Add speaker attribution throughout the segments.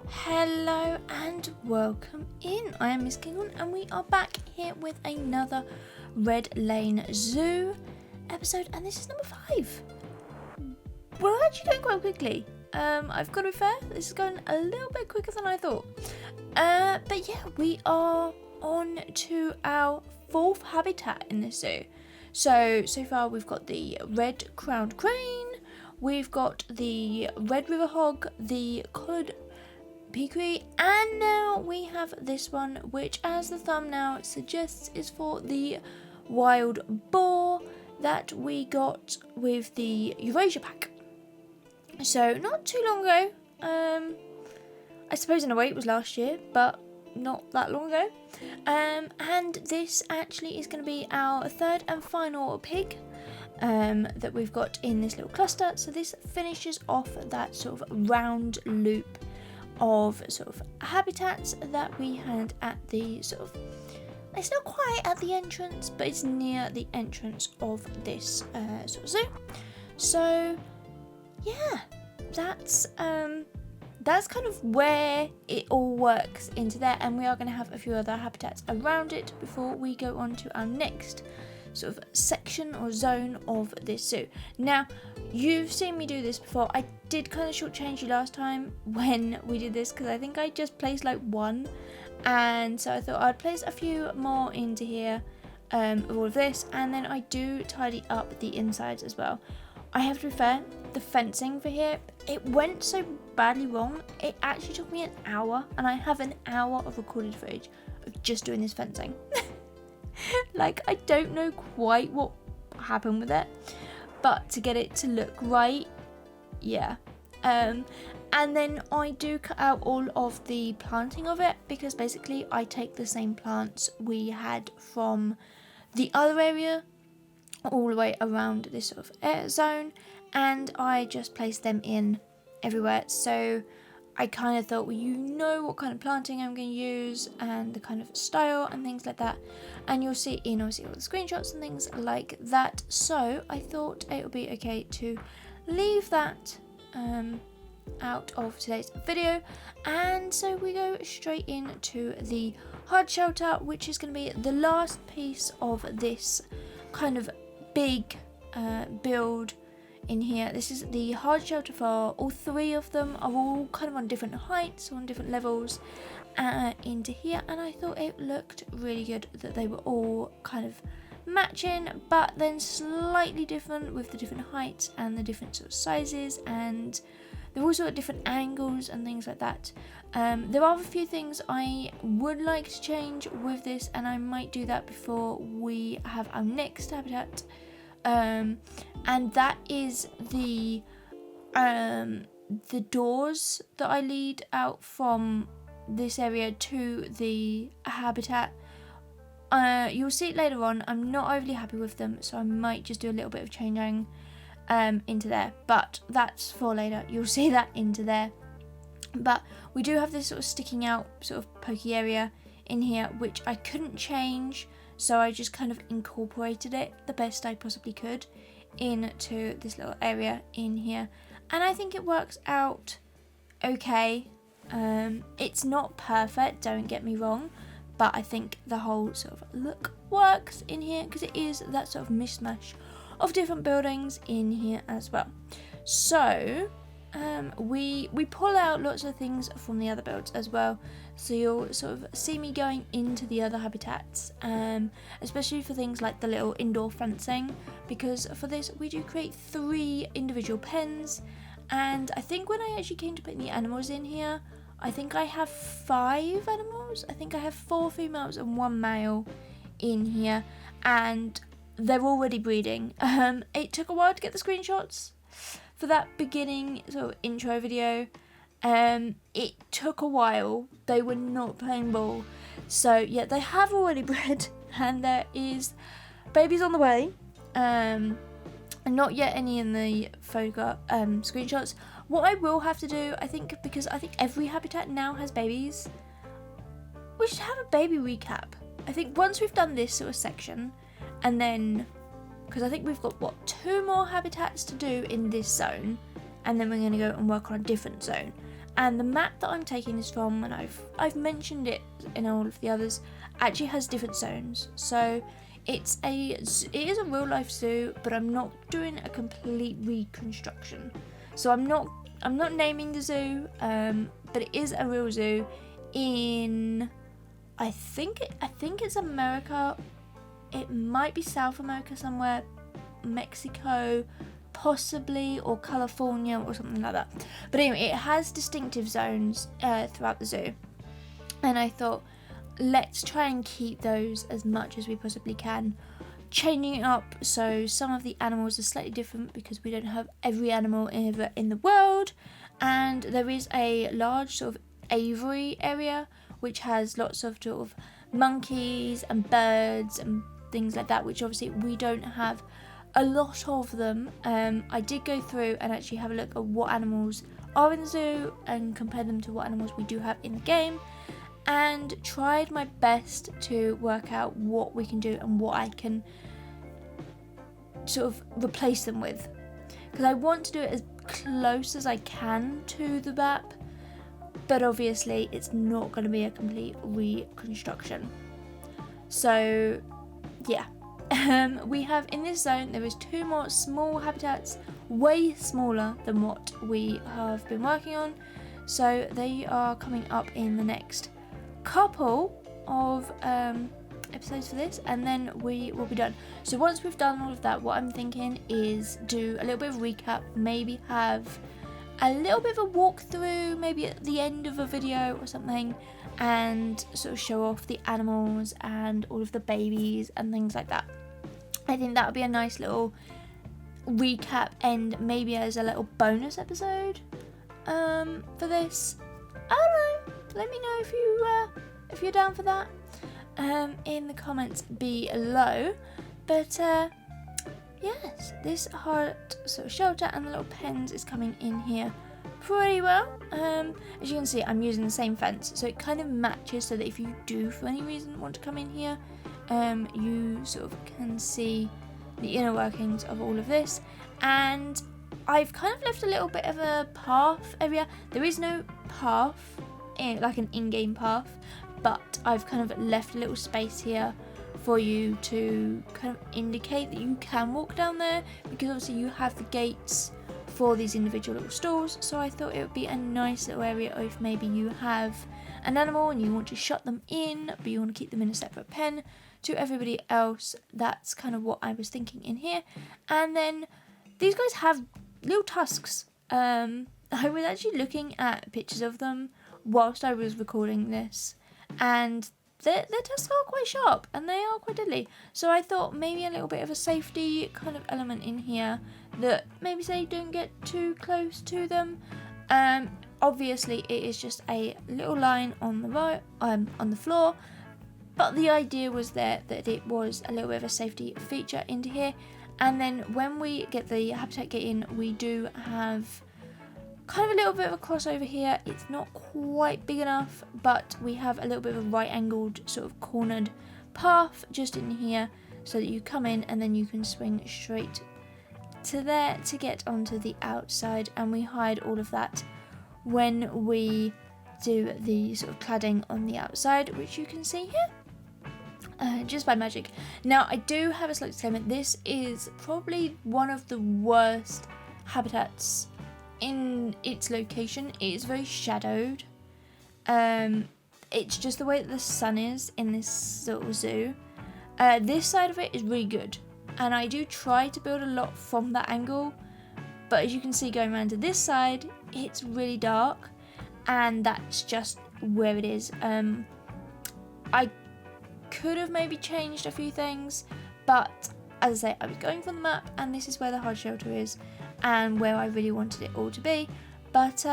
Speaker 1: Hello and welcome in. I am Miss Kinghorn and we are back here with another Red Lane Zoo episode, and this is number 5. We're actually going quite quickly. I've got to be fair, this is going a little bit quicker than I thought. But yeah, we are on to our 4th habitat in this zoo. So far we've got the red-crowned crane, we've got the red river hog, the collared peacock, and now we have this one, which, as the thumbnail suggests, is for the wild boar that we got with the Eurasia pack. So not too long ago. I suppose in a way it was last year, but not that long ago. And this actually is going to be our 3rd and final pig that we've got in this little cluster. So this finishes off that sort of round loop of sort of habitats that we had at the sort of, it's not quite at the entrance, but it's near the entrance of this sort of zoo. So yeah, that's kind of where it all works into there, and we are going to have a few other habitats around it before we go on to our next sort of section or zone of this zoo. Now, you've seen me do this before. I did kind of shortchange you last time when we did this, because I think I just placed like one, and so I thought I'd place a few more into here of all of this, and then I do tidy up the insides as well. I have to be fair, the fencing for here, it went so badly wrong, it actually took me an hour, and I have an hour of recorded footage of just doing this fencing. Like, I don't know quite what happened with it, but to get it to look right, yeah. And then I do cut out all of the planting of it, because basically I take the same plants we had from the other area all the way around this sort of air zone, and I just place them in everywhere. So I kind of thought, well, you know what kind of planting I'm going to use and the kind of style and things like that, and you'll see in obviously all the screenshots and things like that. So I thought it would be okay to leave that out of today's video, and so we go straight into the hard shelter, which is going to be the last piece of this kind of big build in here. This is the hard shelter for all 3 of them, are all kind of on different heights, on different levels into here, and I thought it looked really good that they were all kind of matching, but then slightly different with the different heights and the different sort of sizes, and they're also at different angles and things like that. There are a few things I would like to change with this, and I might do that before we have our next habitat, and that is the doors that I lead out from this area to the habitat. You'll see it later on. I'm not overly happy with them, so I might just do a little bit of changing into there, but that's for later. You'll see that into there. But we do have this sort of sticking out sort of pokey area in here, which I couldn't change, so I just kind of incorporated it the best I possibly could into this little area in here, and I think it works out okay. It's not perfect, don't get me wrong, but I think the whole sort of look works in here, because it is that sort of mishmash of different buildings in here as well. So we pull out lots of things from the other builds as well, so you'll sort of see me going into the other habitats, especially for things like the little indoor fencing, because for this we do create 3 individual pens, and I think when I actually came to putting the animals in here, I think I have 5 animals. I think I have 4 females and 1 male in here, and they're already breeding. It took a while to get the screenshots for that beginning sort of intro video. It took a while. They were not playing ball, so yeah, they have already bred, and there is babies on the way. Not yet any in the photograph screenshots. What I will have to do, I think, because I think every habitat now has babies, we should have a baby recap. I think once we've done this sort of section, and then, because I think we've got, 2 more habitats to do in this zone, and then we're going to go and work on a different zone. And the map that I'm taking this from, and I've mentioned it in all of the others, actually has different zones. So it is a real life zoo, but I'm not doing a complete reconstruction. So I'm not naming the zoo, but it is a real zoo in, I think it's America. It might be South America somewhere, Mexico, possibly, or California or something like that. But anyway, it has distinctive zones throughout the zoo, and I thought, let's try and keep those as much as we possibly can, changing it up so some of the animals are slightly different because we don't have every animal ever in the world. And there is a large sort of aviary area which has lots of sort of monkeys and birds and things like that, which obviously we don't have a lot of them. I did go through and actually have a look at what animals are in the zoo and compare them to what animals we do have in the game, and tried my best to work out what we can do and what I can sort of replace them with, because I want to do it as close as I can to the map, but obviously it's not going to be a complete reconstruction. So yeah, we have in this zone, there is 2 more small habitats, way smaller than what we have been working on, so they are coming up in the next couple of episodes for this, and then we will be done. So once we've done all of that, what I'm thinking is do a little bit of recap, maybe have a little bit of a walkthrough, maybe at the end of a video or something, and sort of show off the animals and all of the babies and things like that. I think that would be a nice little recap end, maybe as a little bonus episode for this. I don't know, let me know if you're down for that in the comments below. But yes, this heart sort of shelter and the little pens is coming in here pretty well. As you can see, I'm using the same fence, so it kind of matches, so that if you do for any reason want to come in here, you sort of can see the inner workings of all of this. And I've kind of left a little bit of a path area. There is no path, like an in-game path, but I've kind of left a little space here for you to kind of indicate that you can walk down there, because obviously you have the gates for these individual little stalls. So I thought it would be a nice little area if maybe you have an animal and you want to shut them in, but you want to keep them in a separate pen to everybody else. That's kind of what I was thinking in here. And then these guys have little tusks. I was actually looking at pictures of them whilst I was recording this, and their tusks are quite sharp and they are quite deadly. So I thought maybe a little bit of a safety kind of element in here, that maybe say don't get too close to them. Obviously it is just a little line on the floor, but the idea was there that it was a little bit of a safety feature into here. And then when we get the habitat gate in, we do have kind of a little bit of a crossover here. It's not quite big enough, but we have a little bit of a right angled sort of cornered path just in here, so that you come in and then you can swing straight to there to get onto the outside. And we hide all of that when we do the sort of cladding on the outside, which you can see here. Just by magic. Now I do have a slight disclaimer, this is probably one of the worst habitats in its location. It is very shadowed. It's just the way that the sun is in this sort of zoo. This side of it is really good, and I do try to build a lot from that angle, but as you can see going around to this side, it's really dark, and that's just where it is. I could have maybe changed a few things, but as I say, I was going from the map, and this is where the hard shelter is and where I really wanted it all to be. But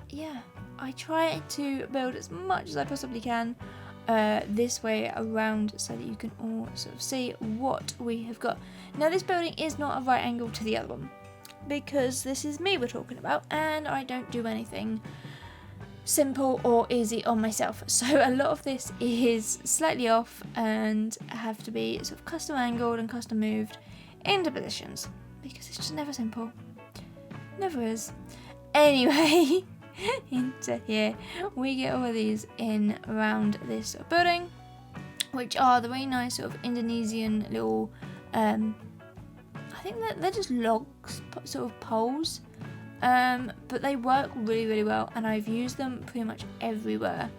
Speaker 1: yeah, I try to build as much as I possibly can this way around, so that you can all sort of see what we have got. Now this building is not a right angle to the other one, because this is me we're talking about, and I don't do anything simple or easy on myself, so a lot of this is slightly off and have to be sort of custom angled and custom moved into positions, because it's just never simple. Never is. Anyway, into here, we get all of these in around this sort of building, which are the very nice sort of Indonesian little, I think that they're just logs, sort of poles, but they work really, really well, and I've used them pretty much everywhere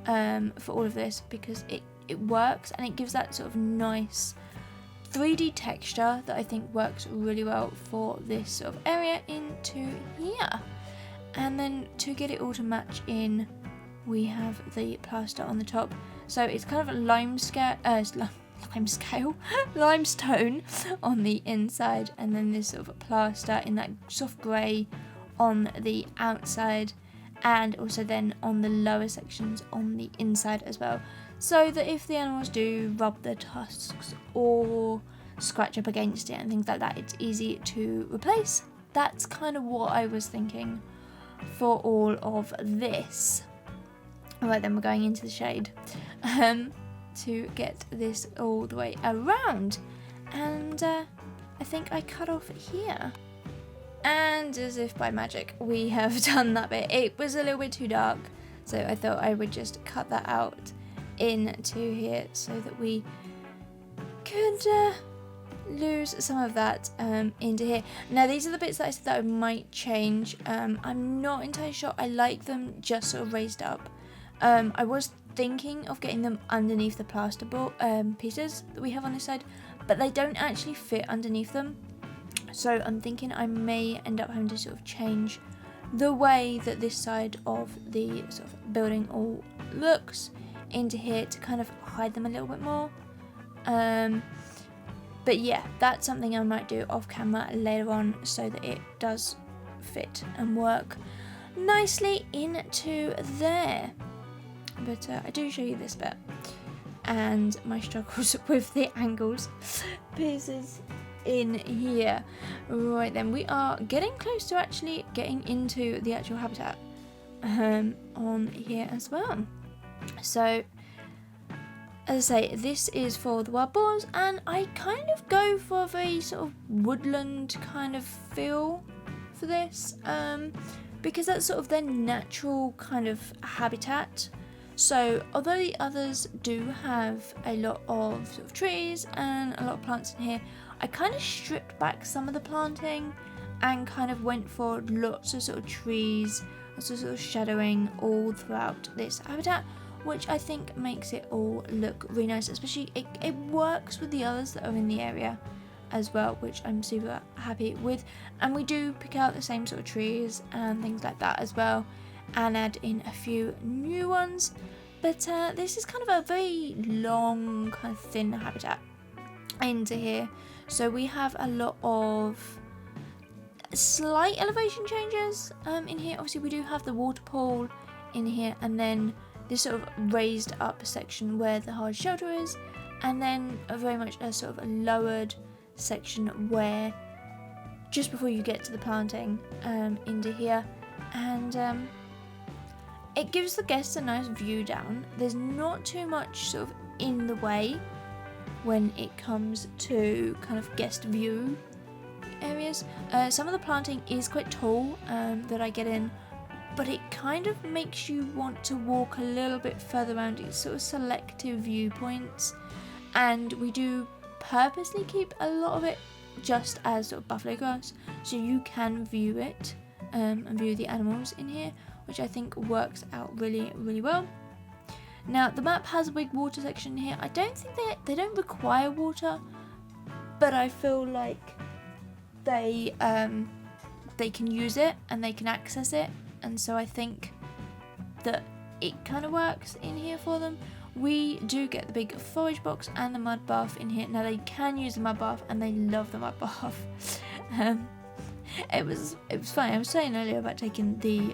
Speaker 1: for all of this because it works and it gives that sort of nice 3D texture that I think works really well for this sort of area into here. And then to get it all to match in, we have the plaster on the top. So it's kind of a limestone on the inside, and then this sort of plaster in that soft grey on the outside, and also then on the lower sections on the inside as well, so that if the animals do rub their tusks or scratch up against it and things like that, it's easy to replace. That's kind of what I was thinking for all of this. Alright, then we're going into the shade to get this all the way around, and I think I cut off here, and as if by magic we have done that bit. It was a little bit too dark, so I thought I would just cut that out into here so that we could lose some of that into here. Now these are the bits that I said that I might change. I'm not entirely sure. I like them just sort of raised up. I was thinking of getting them underneath the plasterboard pieces that we have on this side, but they don't actually fit underneath them. So I'm thinking I may end up having to sort of change the way that this side of the sort of building all looks into here to kind of hide them a little bit more. But yeah, that's something I might do off camera later on so that it does fit and work nicely into there. But I do show you this bit and my struggles with the angles pieces in here. Right then, we are getting close to actually getting into the actual habitat on here as well. So as I say, this is for the wild boars, and I kind of go for a very sort of woodland kind of feel for this, because that's sort of their natural kind of habitat. So although the others do have a lot of sort of trees and a lot of plants in here, I kind of stripped back some of the planting and kind of went for lots of sort of trees, lots of sort of shadowing all throughout this habitat, which I think makes it all look really nice. Especially it works with the others that are in the area as well, which I'm super happy with. And we do pick out the same sort of trees and things like that as well, and add in a few new ones. But this is kind of a very long, kind of thin habitat into here. So we have a lot of slight elevation changes in here. Obviously we do have the water pool in here, and then this sort of raised up section where the hard shelter is, and then very much a sort of a lowered section where just before you get to the planting into here, and it gives the guests a nice view down. There's not too much sort of in the way when it comes to kind of guest view areas. Some of the planting is quite tall that I get in, but it kind of makes you want to walk a little bit further around. It's sort of selective viewpoints, and we do purposely keep a lot of it just as sort of buffalo grass, so you can view it and view the animals in here, which I think works out really, really well. Now the map has a big water section here. I don't think they don't require water, but I feel like they can use it and they can access it, and so I think that it kind of works in here for them. We do get the big forage box and the mud bath in here. Now they can use the mud bath and they love the mud bath. It was funny. I was saying earlier about taking the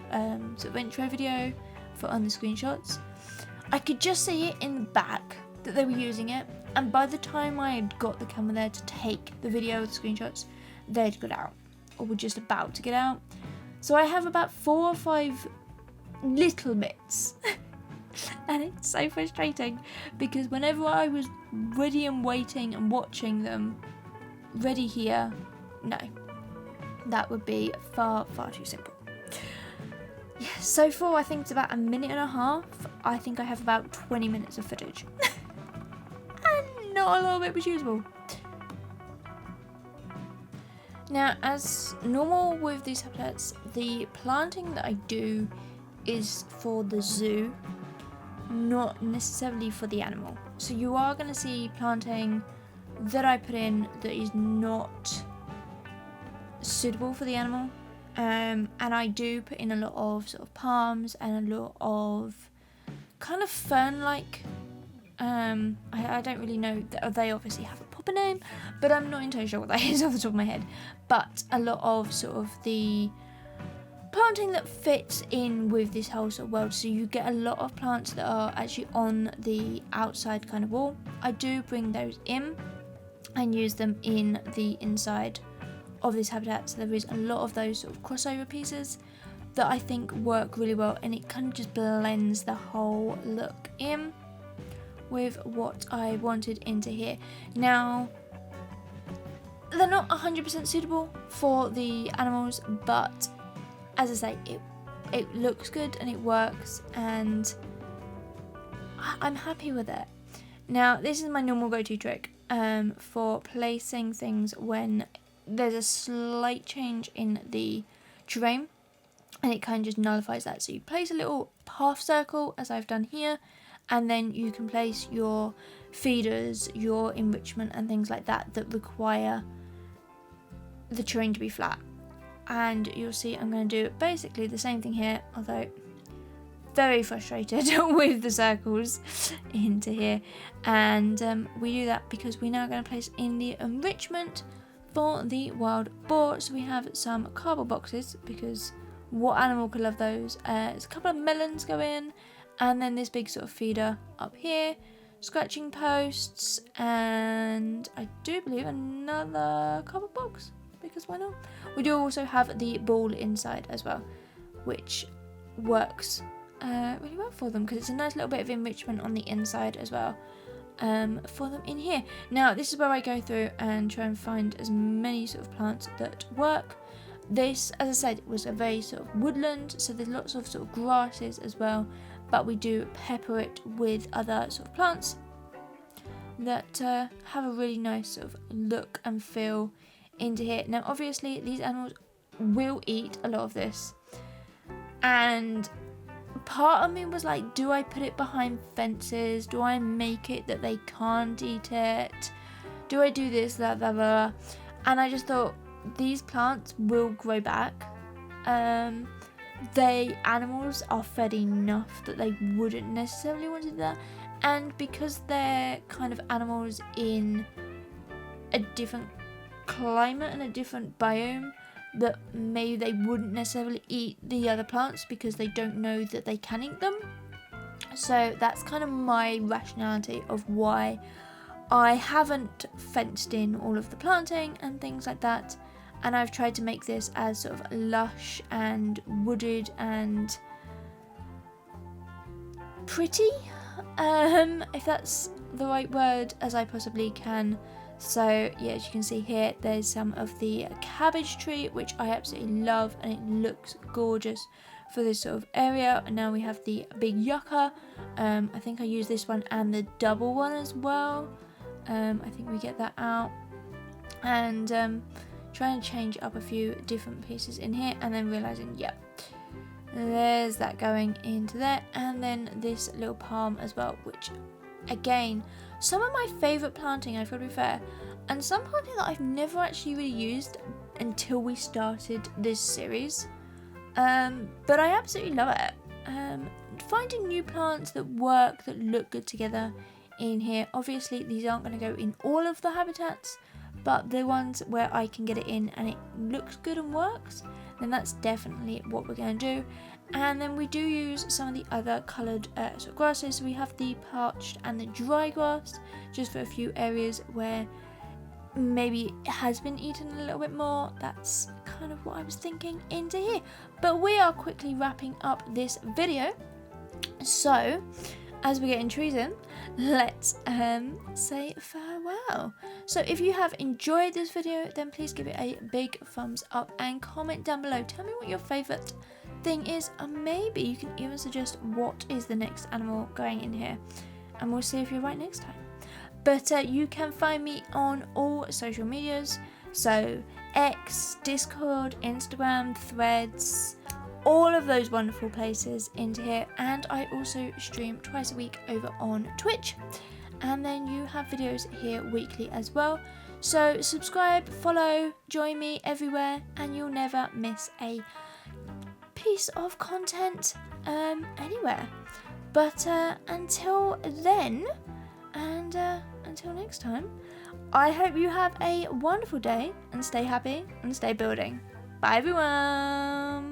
Speaker 1: sort of intro video for on the screenshots. I could just see it in the back that they were using it, and by the time I had got the camera there to take the video of the screenshots, they'd got out, or were just about to get out. So I have about 4 or 5 little bits and it's so frustrating because whenever I was ready and waiting and watching them ready here, no, that would be far, far too simple. Yes, So far, I think it's about 1.5 minutes. I think I have about 20 minutes of footage. And not a little bit was usable. Now, as normal with these habitats, the planting that I do is for the zoo, not necessarily for the animal. So you are going to see planting that I put in that is not suitable for the animal. And I do put in a lot of sort of palms and a lot of kind of fern-like. I don't really know. They obviously have a proper name, but I'm not entirely sure what that is off the top of my head. But a lot of sort of the planting that fits in with this whole sort of world. So you get a lot of plants that are actually on the outside kind of wall. I do bring those in and use them in the inside of this habitat. So there is a lot of those sort of crossover pieces that I think work really well, and it kind of just blends the whole look in with what I wanted into here. Now, they're not 100% suitable for the animals, but as I say, it looks good and it works, and I'm happy with it. Now, this is my normal go-to trick for placing things when there's a slight change in the terrain, and it kind of just nullifies that. So you place a little half circle, as I've done here, and then you can place your feeders, your enrichment and things like that that require the terrain to be flat. And you'll see I'm going to do basically the same thing here, although very frustrated with the circles into here. And we do that because we're now going to place in the enrichment for the wild boar. So we have some cardboard boxes, because what animal could love those? There's a couple of melons go in, and then this big sort of feeder up here, scratching posts, and I do believe another cardboard box, because why not? We do also have the ball inside as well, which works really well for them, because it's a nice little bit of enrichment on the inside as well for them in here. Now, this is where I go through and try and find as many sort of plants that work. This, as I said, was a very sort of woodland, so there's lots of sort of grasses as well, but we do pepper it with other sort of plants that have a really nice sort of look and feel into here. Now, obviously, these animals will eat a lot of this, and part of me was like, do I put it behind fences? Do I make it that they can't eat it? Do I do this, that, blah, blah? And I just thought, these plants will grow back. Animals are fed enough that they wouldn't necessarily want to do that. And because they're kind of animals in a different climate and a different biome, that maybe they wouldn't necessarily eat the other plants because they don't know that they can eat them. So that's kind of my rationality of why I haven't fenced in all of the planting and things like that. And I've tried to make this as sort of lush and wooded and pretty, if that's the right word, as I possibly can. So yeah, as you can see here, there's some of the cabbage tree, which I absolutely love, and it looks gorgeous for this sort of area. And now we have the big yucca. I think I use this one and the double one as well. I think we get that out, and trying to change up a few different pieces in here, and then realizing, yep, there's that going into there. And then this little palm as well, which again, some of my favourite planting, I've got to be fair, and some planting that I've never actually really used until we started this series, but I absolutely love it. Finding new plants that work, that look good together in here. Obviously these aren't going to go in all of the habitats, but the ones where I can get it in and it looks good and works, then that's definitely what we're going to do. And then we do use some of the other coloured sort of grasses. So we have the parched and the dry grass, just for a few areas where maybe it has been eaten a little bit more. That's kind of what I was thinking into here. But we are quickly wrapping up this video. So, as we're getting trees in, let's say farewell. So if you have enjoyed this video, then please give it a big thumbs up and comment down below. Tell me what your favourite thing is, maybe you can even suggest what is the next animal going in here, and we'll see if you're right next time. But you can find me on all social medias, so X, Discord, Instagram, Threads, all of those wonderful places into here. And I also stream twice a week over on Twitch, and then you have videos here weekly as well. So subscribe, follow, join me everywhere, and you'll never miss a piece of content anywhere. But until then, and until next time, I hope you have a wonderful day and stay happy and stay building. Bye everyone!